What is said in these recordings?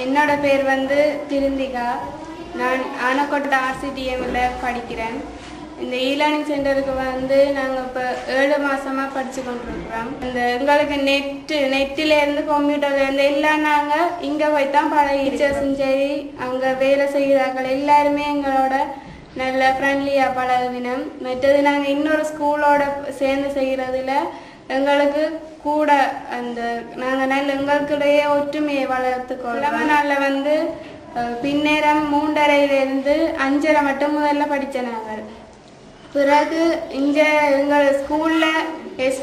என்னோட பேர் வந்து திருந்திகா. நான் ஆனக்கோட்டை RCTMல படிக்கிறேன். இந்த e-learning சென்டருக்கு வந்து நாங்கள் இப்போ 7 மாதமாக படித்து கொண்டிருக்கிறோம். இந்த எங்களுக்கு நெட்டிலேருந்து கம்ப்யூட்டர்லேருந்து எல்லாம் நாங்கள் இங்கே போய் தான் டீச்சர்ஸும் சரி அங்கே வேலை செய்கிறார்கள் எல்லாருமே எங்களோட நல்ல ஃப்ரெண்ட்லியாக பழகினோம். மற்றது நாங்கள் இன்னொரு ஸ்கூலோட சேர்ந்து செய்கிறதுல எங்களுக்கு கூட அந்த நாங்கள் நல்ல எங்களுக்கிடையே ஒற்றுமையை வளர்த்துக்கொள்ளலாம். நாளில் வந்து பின்னேரம் 3:30லேருந்து 5:30 மட்டும் முதல்ல படித்தேன். நாங்கள் பிறகு இங்கே எங்கள் ஸ்கூலில்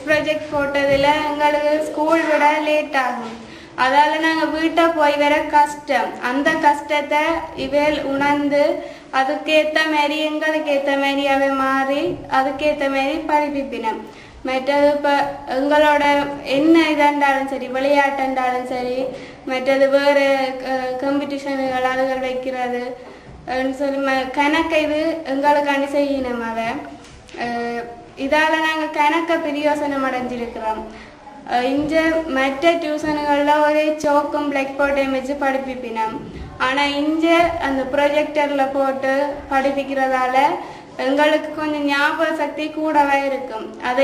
ப்ராஜெக்ட் போட்டதில் எங்களுக்கு ஸ்கூல் விட லேட் ஆகும். அதால் நாங்கள் வீட்டை போய் வர கஷ்டம். அந்த கஷ்டத்தை இவள் உணர்ந்து அதுக்கேற்ற மாதிரி எங்களுக்கு ஏற்ற மாதிரியாவே மாறி அதுக்கேற்ற மாதிரி படிப்பிப்பினோம். மற்றது இப்போ எங்களோட என்ன இதாண்டாலும் சரி விளையாட்டுண்டாலும் சரி மற்றது வேறு காம்படிஷனுகள் அதுகள் வைக்கிறது சொல்லி கணக்கை இது எங்களுக்காண்டி செய்யணும். இதால் நாங்கள் கணக்கை பிரயோசனம் அடைஞ்சிருக்கிறோம். இங்கே மற்ற டியூஷனுகளில் ஒரே சோக்கும் பிளாக் போர்டையும் வச்சு படிப்பிப்பினோம். ஆனால் இங்கே அந்த ப்ரொஜெக்டரில் போட்டு படிப்பிக்கிறதால எங்களுக்கு கொஞ்சம் ஞாபக சக்தி கூடவே இருக்கும். அது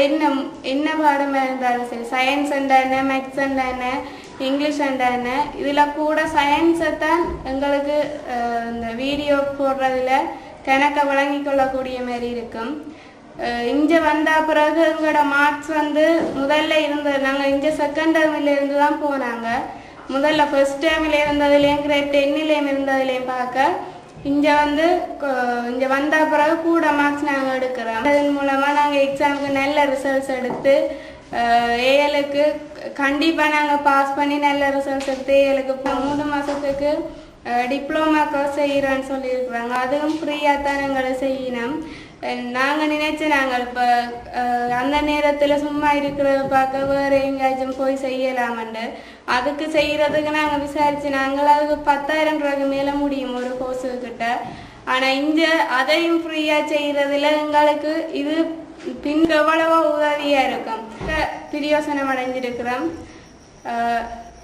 என்ன பாடமாக இருந்தாலும் சரி சயின்ஸ் என்ன மேக்ஸ் என்ன இங்கிலீஷ் என்ன இதில் கூட சயின்ஸை தான் எங்களுக்கு இந்த வீடியோ போடுறதுல கணக்கை வழங்கி கொள்ளக்கூடிய மாதிரி இருக்கும். இங்கே வந்த பிறகு எங்களோட மார்க்ஸ் வந்து முதல்ல இருந்தது நாங்கள் இங்கே செகண்ட் டேர்மிலேருந்து தான் போனாங்க. முதல்ல ஃபர்ஸ்ட் டேர்மில் இருந்ததுலேயும் கிரேட் 10லேயும் இருந்ததுலேயும் பார்க்க இங்கே வந்து இங்கே வந்த பிறகு கூட மார்க்ஸ் நாங்கள் எடுக்கிறோம். அதன் மூலமாக நாங்கள் எக்ஸாமுக்கு நல்ல ரிசல்ட்ஸ் எடுத்து ஏஎலுக்கு கண்டிப்பாக நாங்கள் பாஸ் பண்ணி நல்ல ரிசல்ட்ஸ் எடுத்து ஏஎலுக்கு 3 மாதத்துக்கு டிப்ளமா கோர்ஸ் செய்கிறோன்னு சொல்லியிருக்கிறாங்க. அதுவும் ஃப்ரீயாக தான் எங்களை செய்யணும். நாங்கள் நினைச்சு நாங்கள் இப்போ அந்த நேரத்தில் சும்மா இருக்கிறத பார்க்க வேறு எங்கேயாச்சும் போய் செய்யலாமண்டு அதுக்கு செய்கிறதுக்கு நாங்கள் விசாரித்து நாங்கள் அதுக்கு 10,000 ரூபாய்க்கு மேலே முடியும் ஒரு கோர்ஸுக்கிட்ட. ஆனால் இங்கே அதையும் ஃப்ரீயாக செய்கிறதுல எங்களுக்கு இது பின் எவ்வளவோ உதவியாக இருக்கும். பிரயோசனம் அடைஞ்சிருக்கிறோம்.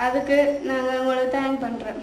அதுக்கு நாங்கள் உங்களுக்கு தேங்க் பண்ணுறோம்.